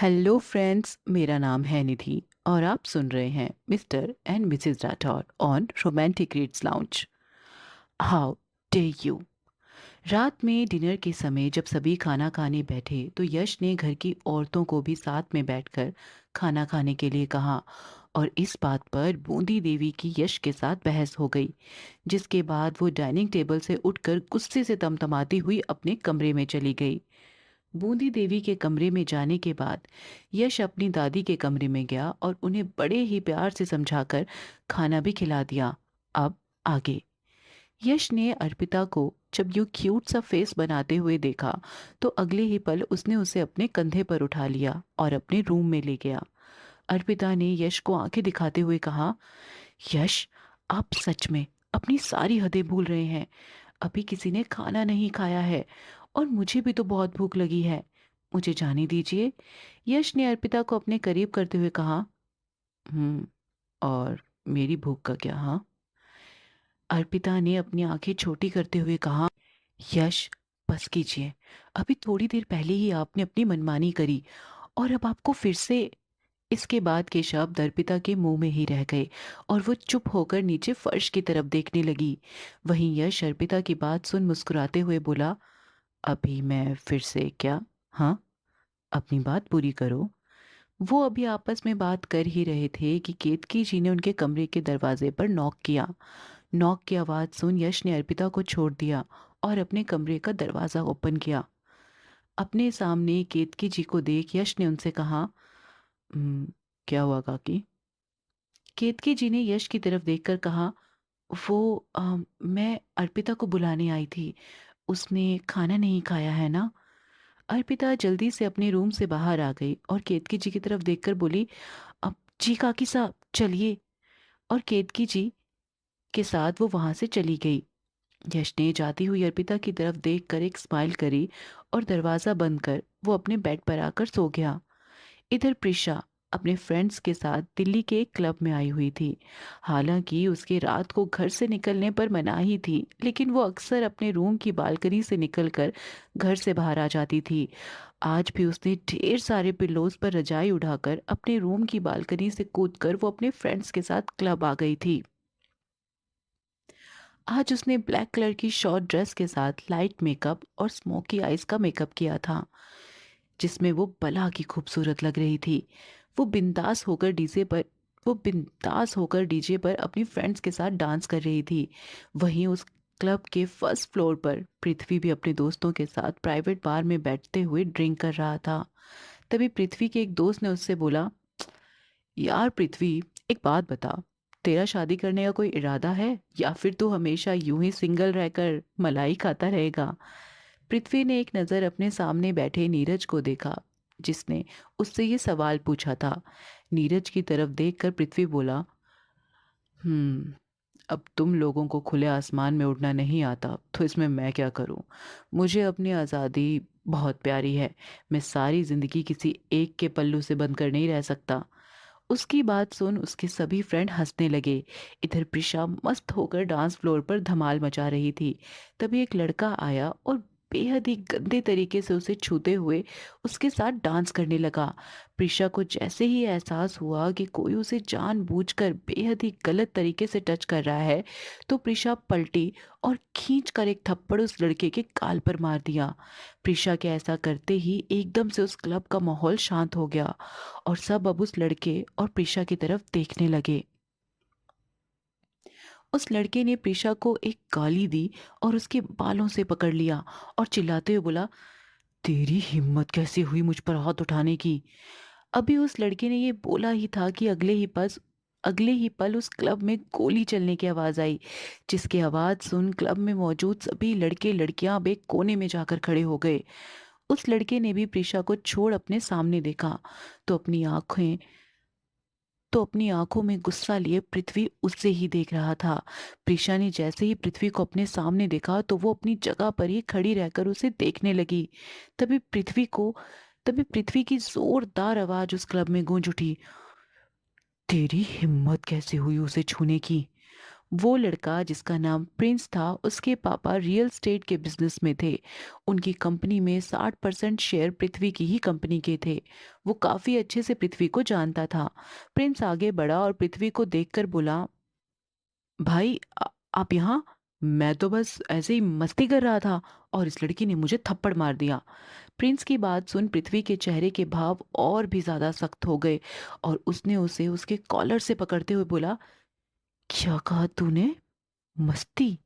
Hello friends, मेरा नाम है निधि और आप सुन रहे हैं mister and Mrs Rathore on romantic reads lounge. How day you. रात में डिनर के समय जब सभी खाना खाने बैठे तो यश ने घर की औरतों को भी साथ में बैठकर खाना खाने के लिए कहा और इस बात पर बूंदी देवी की यश के साथ बहस हो गई, जिसके बाद वो डाइनिंग टेबल से उठकर गुस्से से तमतमाती हुई अपने कमरे में चली गई। बूंदी देवी के कमरे में जाने के बाद यश अपनी दादी के कमरे में गया और उन्हें बड़े ही प्यार से समझाकर खाना भी खिला दिया। अब आगे। यश ने अर्पिता को जब यूं क्यूट सा फेस बनाते हुए देखा तो अगले ही पल उसने उसे अपने कंधे पर उठा लिया और अपने रूम में ले गया। अर्पिता ने यश को आंखें दिखाते हुए कहा, यश, आप सच में अपनी सारी हदें भूल रहे हैं। अभी किसी ने खाना नहीं खाया है और मुझे भी तो बहुत भूख लगी है। मुझे जाने दीजिए। यश ने अर्पिता को अपने करीब करते हुए कहा। हम्म। और मेरी भूख का क्या? हाँ। अर्पिता ने अपनी आंखें छोटी करते हुए कहा। यश, बस कीजिए। अभी थोड़ी देर पहले ही आपने अपनी मनमानी करी और अब आपको फिर से। इसके बाद के शब्द अर्पिता के मुंह में ही रह गए और वो चुप होकर नीचे फर्श की तरफ देखने लगी। वहीं यश अर्पिता की बात सुन मुस्कुराते हुए बोला, अभी मैं फिर से क्या? हाँ, अपनी बात पूरी करो। वो अभी आपस में बात कर ही रहे थे कि केतकी जी ने उनके कमरे के दरवाजे पर नॉक किया। नॉक की आवाज सुन यश ने अर्पिता को छोड़ दिया और अपने कमरे का दरवाजा ओपन किया। अपने सामने केतकी जी को देख यश ने उनसे कहा, "हम्म, क्या हुआ काकी?" केतकी जी ने यश की तरफ देखकर कहा, वो मैं अर्पिता को बुलाने आई थी। उसने खाना नहीं खाया है ना? अर्पिता जल्दी से अपने रूम से बाहर आ गई और केतकी जी की तरफ देखकर बोली, अब जी काकी साहब चलिए। और केतकी जी के साथ वो वहां से चली गई। यश ने जाती हुई अर्पिता की तरफ देखकर एक स्माइल करी और दरवाजा बंद कर वो अपने बेड पर आकर सो गया। इधर प्रिशा अपने फ्रेंड्स के साथ दिल्ली के एक क्लब में आई हुई थी। हालांकि उसके रात को घर से निकलने पर मनाही थी, लेकिन वो अक्सर अपने रूम की बालकनी से निकलकर घर से बाहर आ जाती थी। आज भी उसने ढेर सारे पिल्लोज पर रजाई उठाकर अपने रूम की बालकनी से कूदकर वो अपने फ्रेंड्स के साथ क्लब आ गई थी। आज उसने ब्लैक कलर की शॉर्ट ड्रेस के साथ लाइट मेकअप और स्मोकी आईज का मेकअप किया था, जिसमें वो बला की खूबसूरत लग रही थी। वो बिंदास होकर डीजे पर वो बिंदास होकर डीजे पर अपनी फ्रेंड्स के साथ डांस कर रही थी। वहीं उस क्लब के फर्स्ट फ्लोर पर पृथ्वी भी अपने दोस्तों के साथ प्राइवेट बार में बैठते हुए ड्रिंक कर रहा था। तभी पृथ्वी के एक दोस्त ने उससे बोला, यार पृथ्वी, एक बात बता, तेरा शादी करने का कोई इरादा है या फिर तू हमेशा यूं ही सिंगल रहकर मलाई खाता रहेगा? पृथ्वी ने एक नज़र अपने सामने बैठे नीरज को देखा, जिसने उससे ये सवाल पूछा था। नीरज की तरफ देखकर पृथ्वी बोला, अब तुम लोगों को खुले आसमान में उड़ना नहीं आता तो इसमें मैं क्या करूं? मुझे अपनी आज़ादी बहुत प्यारी है। मैं सारी जिंदगी किसी एक के पल्लू से बंद कर नहीं रह सकता। उसकी बात सुन उसके सभी फ्रेंड हंसने लगे। इधर प्रिशा मस्त होकर डांस फ्लोर पर धमाल मचा रही थी। तभी एक लड़का आया और बेहद ही गंदे तरीके से उसे छूते हुए उसके साथ डांस करने लगा। प्रिशा को जैसे ही एहसास हुआ कि कोई उसे जानबूझकर बेहद ही गलत तरीके से टच कर रहा है, तो प्रिशा पलटी और खींच कर एक थप्पड़ उस लड़के के गाल पर मार दिया। प्रिशा के ऐसा करते ही एकदम से उस क्लब का माहौल शांत हो गया और सब अब उस लड़के और प्रिशा की तरफ देखने लगे। उस लड़के ने प्रिशा को एक गाली दी और उसके बालों से पकड़ लिया और चिल्लाते हुए बोला, तेरी हिम्मत कैसे हुई मुझ पर हाथ उठाने की? अभी उस लड़के ने ये बोला ही था कि अगले ही पल उस क्लब में गोली चलने की आवाज आई, जिसकी आवाज सुन क्लब में मौजूद सभी लड़के लड़कियां अब एक कोने में जाकर खड़े हो गए। उस लड़के ने भी प्रिशा को छोड़ अपने सामने देखा तो अपनी आंखों में गुस्सा लिए पृथ्वी उससे ही देख रहा था। प्रिशा ने जैसे ही पृथ्वी को अपने सामने देखा तो वो अपनी जगह पर ही खड़ी रहकर उसे देखने लगी। तभी तभी पृथ्वी की जोरदार आवाज उस क्लब में गूंज उठी, तेरी हिम्मत कैसे हुई उसे छूने की? वो लड़का जिसका नाम प्रिंस था, उसके पापा रियल स्टेट के बिजनेस में थे। उनकी कंपनी में 60% शेयर पृथ्वी की ही कंपनी के थे। वो काफी अच्छे से पृथ्वी को जानता था। प्रिंस आगे बढ़ा और पृथ्वी को देखकर बोला, भाई आप यहाँ? मैं तो बस ऐसे ही मस्ती कर रहा था और इस लड़की ने मुझे थप्पड़ मार दिया। प्रिंस की बात सुन पृथ्वी के चेहरे के भाव और भी ज्यादा सख्त हो गए और उसने उसे उसके कॉलर से पकड़ते हुए बोला, क्या कहा तूने? मस्ती?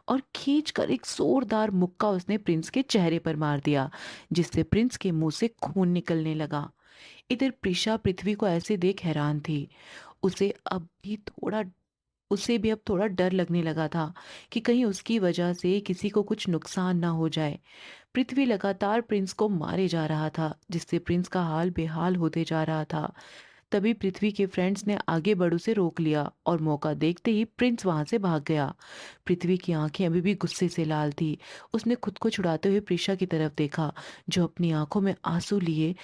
और खींच कर एक जोरदार मुक्का उसने प्रिंस के चेहरे पर मार दिया, जिससे प्रिंस के मुंह से खून निकलने लगा। इधर प्रिशा पृथ्वी को ऐसे देख हैरान थी। उसे अब भी थोड़ा उसे भी अब थोड़ा डर लगने लगा था कि कहीं उसकी वजह से किसी को कुछ नुकसान ना हो जाए। पृथ्वी लगातार प्रिंस को मारे जा रहा था, जिससे प्रिंस का हाल बेहाल होते जा रहा था। तभी पृथ्वी के फ्रेंड्स ने आगे बढ़ उसे रोक लिया और मौका देखते ही प्रिंस वहां से भाग गया। पृथ्वी की आंखें अभी भी गुस्से से लाल थी। उसने खुद को छुड़ाते हुए प्रिशा की तरफ देखा, जो अपनी आंखों में आंसू लिए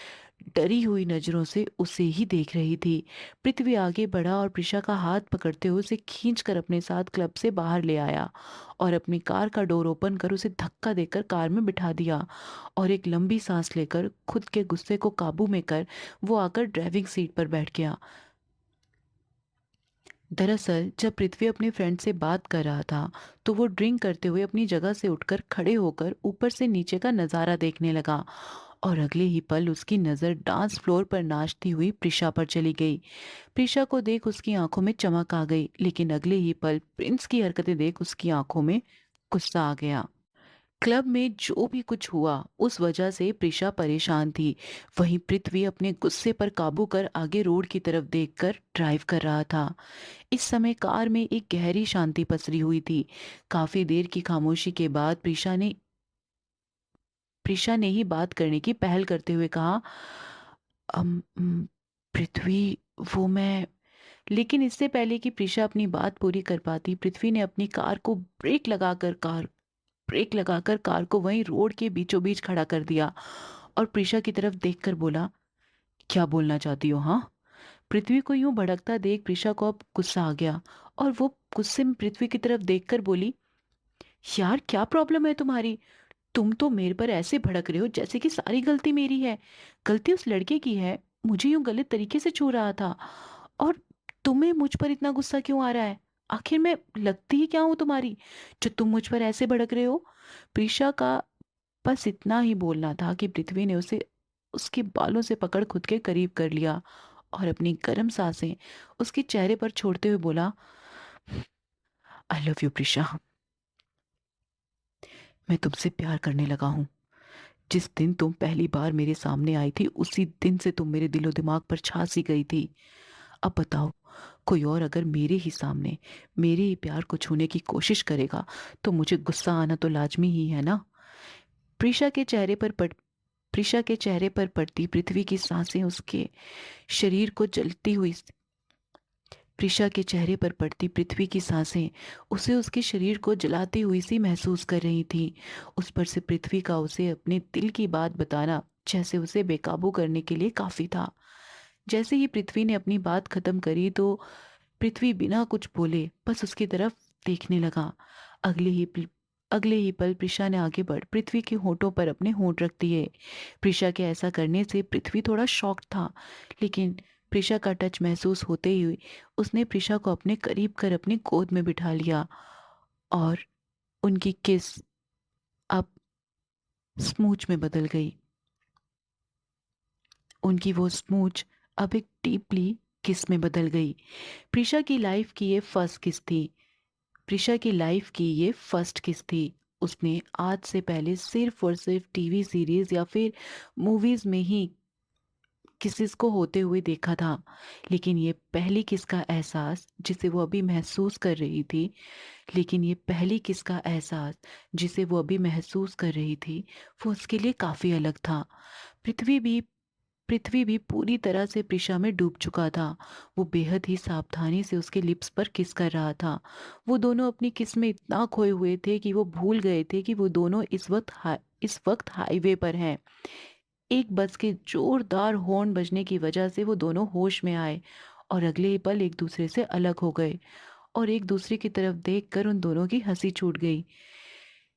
डरी हुई नजरों से उसे ही देख रही थी। पृथ्वी आगे बढ़ा और प्रिशा का हाथ पकड़ते हुए उसे खींचकर अपने साथ क्लब से बाहर ले आया और अपनी कार का डोर ओपन कर उसे धक्का देकर कार में बिठा दिया और एक लंबी सांस लेकर खुद के गुस्से को काबू में कर वो आकर ड्राइविंग सीट पर बैठ गया। दरअसल जब पृथ्वी अपने फ्रेंड से बात कर रहा था, तो वो ड्रिंक करते हुए अपनी जगह से उठकर खड़े होकर ऊपर से नीचे का नजारा देखने लगा और अगले ही पल उसकी नजर डांस फ्लोर पर नाचती हुई प्रिशा पर चली गई। प्रिशा को देख उसकी आंखों में चमक आ गई, लेकिन अगले ही पल प्रिंस की हरकतें देख उसकी आंखों में गुस्सा आ गया। क्लब में जो भी कुछ हुआ उस वजह से प्रिशा परेशान थी। वहीं पृथ्वी अपने गुस्से पर काबू कर आगे रोड की तरफ देखकर ड्राइव कर रहा था। इस समय कार में एक गहरी शांति पसरी हुई थी। काफी देर की खामोशी के बाद प्रिशा ने ही बात करने की पहल करते हुए कहा, पृथ्वी, वो मैं। लेकिन इससे पहले कि प्रिशा अपनी बात पूरी कर पाती, पृथ्वी ने अपनी कार को ब्रेक लगाकर कार को वहीं रोड के बीचों बीच खड़ा कर दिया और प्रिशा की तरफ देखकर बोला, क्या बोलना चाहती हो, हाँ? पृथ्वी को यूं भड़कता देख प्रिशा को अब गुस्सा आ गया और वो गुस्से में पृथ्वी की तरफ देखकर बोली, यार क्या प्रॉब्लम है तुम्हारी? तुम तो मेरे पर ऐसे भड़क रहे हो जैसे कि सारी गलती मेरी है। गलती उस लड़के की है, मुझे यूं गलत तरीके से छू रहा था। और तुम्हें मुझ पर इतना गुस्सा क्यों आ रहा है? आखिर मैं लगती ही क्या हूं तुम्हारी, जो तुम मुझ पर ऐसे भड़क रहे हो? प्रीशा का बस इतना ही बोलना था कि पृथ्वी ने उसे उसके बालों से पकड़ खुद के करीब कर लिया और अपनी गर्म सांसें उसके चेहरे पर छोड़ते हुए बोला, आई लव यू प्रीशा। मैं तुमसे प्यार करने लगा हूँ। जिस दिन तुम पहली बार मेरे सामने आई थी, उसी दिन से तुम मेरे दिलो दिमाग पर छा सी गई थी। अब बताओ, कोई और अगर मेरे ही सामने मेरे ही प्यार को छूने की कोशिश करेगा तो मुझे गुस्सा आना तो लाजमी ही है ना? प्रीशा के चेहरे पर पड़ प्रीशा के चेहरे पर पड़ती पृथ्वी की सांसें उसके शरीर को जलती हुई प्रीशा के चेहरे पर पड़ती पृथ्वी की सांसें उसे उसके शरीर को जलाती हुई सी महसूस कर रही थी। उस पर से पृथ्वी का उसे अपने दिल की बात बताना जैसे उसे बेकाबू करने के लिए काफी था। जैसे ही पृथ्वी ने अपनी बात खत्म करी तो पृथ्वी बिना कुछ बोले बस उसकी तरफ देखने लगा। अगले ही पल अगले ही पल प्रिशा ने आगे बढ़ पृथ्वी के होठों पर अपने होंठ रख दिए। प्रिशा के ऐसा करने से पृथ्वी थोड़ा शॉक्ड था, लेकिन प्रिशा का टच महसूस होते ही उसने प्रिशा को अपने करीब कर अपनी गोद में बिठा लिया और उनकी किस अब स्मूच में बदल गई। उनकी वो स्मूच अब एक डीपली किस में बदल गई। प्रिशा की लाइफ की ये फर्स्ट किस थी। प्रिशा की लाइफ की ये फर्स्ट किस थी। उसने आज से पहले सिर्फ और सिर्फ टीवी सीरीज या फिर मूवीज में ही किसिस को होते हुए देखा था, लेकिन ये पहली किस का एहसास जिसे वो अभी महसूस कर रही थी लेकिन ये पहली किस का एहसास जिसे वो अभी महसूस कर रही थी, वो उसके लिए काफी अलग था। पृथ्वी भी पृथ्वी भी पूरी तरह से प्रिशा में डूब चुका था। वो बेहद ही सावधानी से उसके लिप्स पर किस कर रहा था। वो दोनों अपनी किस में इतना खोए हुए थे कि वो भूल गए थे कि वो दोनों इस वक्त हाईवे पर हैं। एक बस के जोरदार हॉर्न बजने की वजह से वो दोनों होश में आए और अगले ही पल एक दूसरे से अलग हो गए। और एक दूसरे की तरफ देखकर उन दोनों की हंसी छूट गई।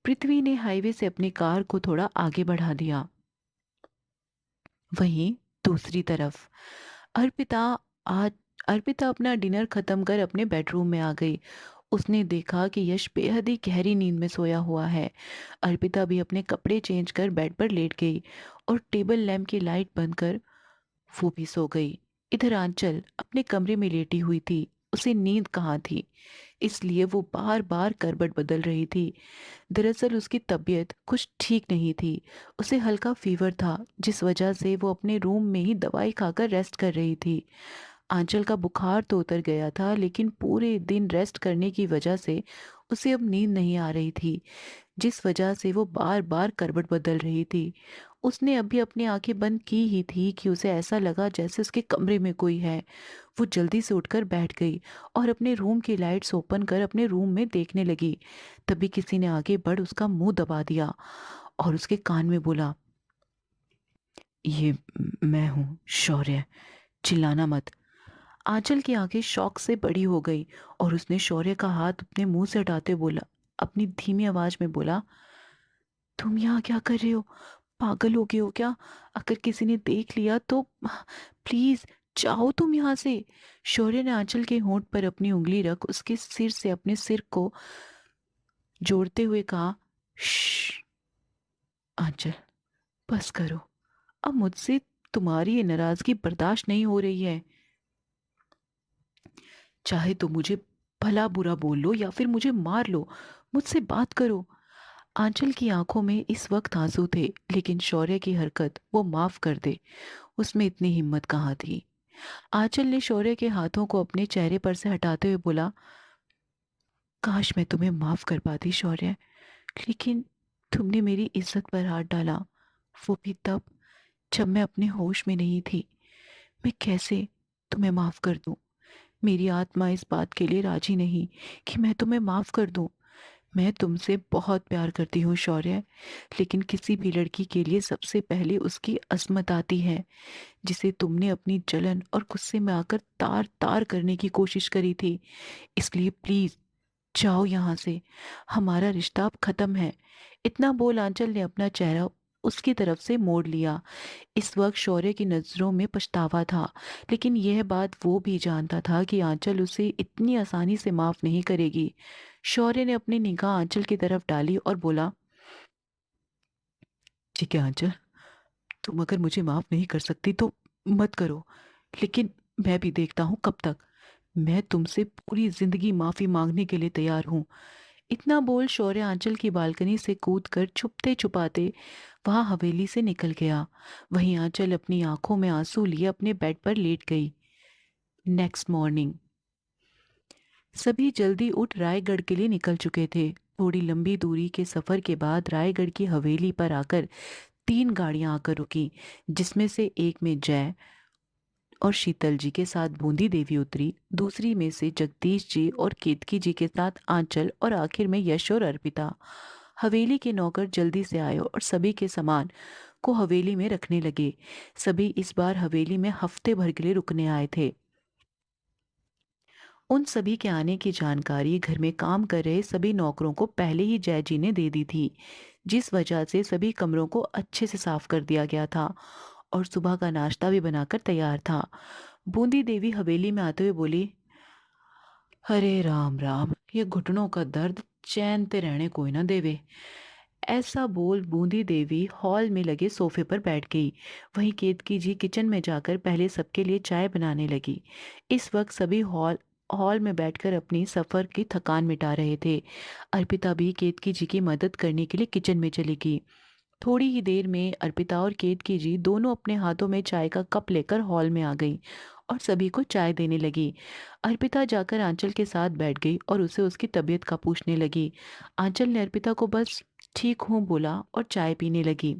पृथ्वी ने हाईवे से अपनी कार को थोड़ा आगे बढ़ा दिया। वहीं दूसरी तरफ अर्पिता आज अर्पिता अपना डिनर खत्म कर अपने बेडरूम में आ गई। उसने देखा कि यश बेहद ही गहरी नींद में सोया हुआ है। अर्पिता भी अपने कपड़े चेंज कर बेड पर लेट गई और टेबल लैंप की लाइट बंद कर वो भी सो गई। इधर आंचल अपने कमरे में लेटी हुई थी। उसे नींद कहाँ थी, इसलिए वो बार बार करवट बदल रही थी। दरअसल उसकी तबीयत कुछ ठीक नहीं थी। उसे हल्का फीवर था, जिस वजह से वो अपने रूम में ही दवाई खाकर रेस्ट कर रही थी। आंचल का बुखार तो उतर गया था, लेकिन पूरे दिन रेस्ट करने की वजह से उसे अब नींद नहीं आ रही थी, जिस वजह से वो बार बार करवट बदल रही थी। उसने अभी अपनी आंखें बंद की ही थी कि उसे ऐसा लगा जैसे उसके कमरे में कोई है। वो जल्दी से उठकर बैठ गई और अपने रूम की लाइट्स ओपन कर अपने रूम में देखने लगी। तभी किसी ने आगे बढ़ उसका मुंह दबा दिया और उसके कान में बोला, ये मैं हूँ शौर्य, चिल्लाना मत। आंचल की आंखें शौक से बड़ी हो गई और उसने शौर्य का हाथ अपने मुंह से हटाते बोला, अपनी धीमी आवाज में बोला, तुम यहाँ क्या कर रहे हो? पागल हो गए हो क्या? अगर किसी ने देख लिया तो प्लीज जाओ तुम यहाँ से। शौर्य ने आंचल के होंठ पर अपनी उंगली रख उसके सिर से अपने सिर को जोड़ते हुए कहा, श्श आंचल, बस करो। अब मुझसे तुम्हारी ये नाराजगी बर्दाश्त नहीं हो रही है। चाहे तो मुझे भला बुरा बोल लो या फिर मुझे मार लो, मुझसे बात करो। आंचल की आंखों में इस वक्त आंसू थे, लेकिन शौर्य की हरकत वो माफ कर दे, उसमें इतनी हिम्मत कहाँ थी। आंचल ने शौर्य के हाथों को अपने चेहरे पर से हटाते हुए बोला, काश मैं तुम्हें माफ कर पाती शौर्य, लेकिन तुमने मेरी इज्जत पर हाथ डाला, वो भी तब जब मैं अपने होश में नहीं थी। मैं कैसे तुम्हें माफ कर दूं? मेरी आत्मा इस बात के लिए राजी नहीं कि मैं तुम्हें माफ कर दूं। मैं तुमसे बहुत प्यार करती हूँ शौर्य, लेकिन किसी भी लड़की के लिए सबसे पहले उसकी अस्मत आती है, जिसे तुमने अपनी जलन और गुस्से में आकर तार तार करने की कोशिश करी थी। इसलिए प्लीज जाओ यहाँ से, हमारा रिश्ता अब खत्म है। इतना बोल आंचल ने अपना चेहरा उसकी तरफ से मोड़ लिया। इस वक्त शौर्य की नजरों में पछतावा था, लेकिन यह बात वो भी जानता था कि आंचल उसे इतनी आसानी से माफ नहीं करेगी। शौर्य ने अपनी निगाह आंचल की तरफ डाली और बोला, ठीक है आंचल, तुम अगर मुझे माफ नहीं कर सकती तो मत करो, लेकिन मैं भी देखता हूँ कब तक। मैं तुमसे पूरी जिंदगी माफी मांगने के लिए तैयार हूँ। इतना बोल शौर्य आंचल की बालकनी से कूदकर छुपते छुपाते वहां हवेली से निकल गया। वहीं आंचल अपनी आंखों में आंसू लिए अपने बेड पर लेट गई। नेक्स्ट मॉर्निंग सभी जल्दी उठ रायगढ़ के लिए निकल चुके थे। थोड़ी लंबी दूरी के सफर के बाद रायगढ़ की हवेली पर आकर तीन गाड़ियां आकर रुकी, जिसमें से एक में जय और शीतल जी के साथ बूंदी देवी उतरी, दूसरी में से जगदीश जी और केतकी जी के साथ आंचल और आखिर में यश और अर्पिता। हवेली के नौकर जल्दी से आए और सभी के सामान को हवेली में रखने लगे। सभी इस बार हवेली में हफ्ते भर के लिए रुकने आए थे। उन सभी के आने की जानकारी घर में काम कर रहे सभी नौकरों को पहले ही जय जी ने दे दी थी, जिस वजह से सभी कमरों को अच्छे से साफ कर दिया गया था और सुबह का नाश्ता भी बनाकर तैयार था। बूंदी देवी हवेली में आते हुए बोली, हरे राम राम, ये घुटनों का दर्द चैन ते रहने कोई ना देवे। ऐसा बोल बूंदी देवी हॉल में लगे सोफे पर बैठ गई। वहीं केतकी जी किचन में जाकर पहले सबके लिए चाय बनाने लगी। इस वक्त सभी हॉल हॉल में बैठकर अपनी सफर की थकान मिटा रहे थे। अर्पिता भी केतकी जी की मदद करने के लिए किचन में चली गई। थोड़ी ही देर में अर्पिता और केतकी जी दोनों अपने हाथों में चाय का कप लेकर हॉल में आ गई और सभी को चाय देने लगी। अर्पिता जाकर आंचल के साथ बैठ गई और उसे उसकी तबीयत का पूछने लगी। आंचल ने अर्पिता को बस ठीक हूँ बोला और चाय पीने लगी।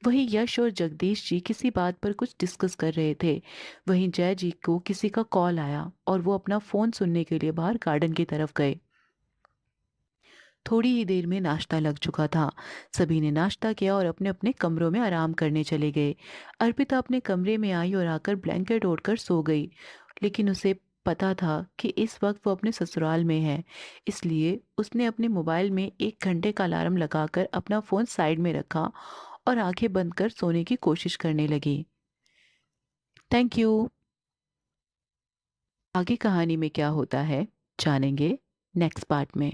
वहीं यश और जगदीश जी किसी बात पर कुछ डिस्कस कर रहे थे। वहीं जय जी को किसी का कॉल आया और वो अपना फोन सुनने के लिए बाहर गार्डन की तरफ गए। थोड़ी ही देर में नाश्ता लग चुका था। सभी ने नाश्ता किया और अपने अपने कमरों में आराम करने चले गए। अर्पिता अपने कमरे में आई और आकर ब्लैंकेट ओढ़कर सो गई, लेकिन उसे पता था कि इस वक्त वो अपने ससुराल में है, इसलिए उसने अपने मोबाइल में 1 घंटे का अलार्म लगाकर अपना फ़ोन साइड में रखा और आंखें बंद कर सोने की कोशिश करने लगी। Thank you. आगे कहानी में क्या होता है, जानेंगे नेक्स्ट पार्ट में।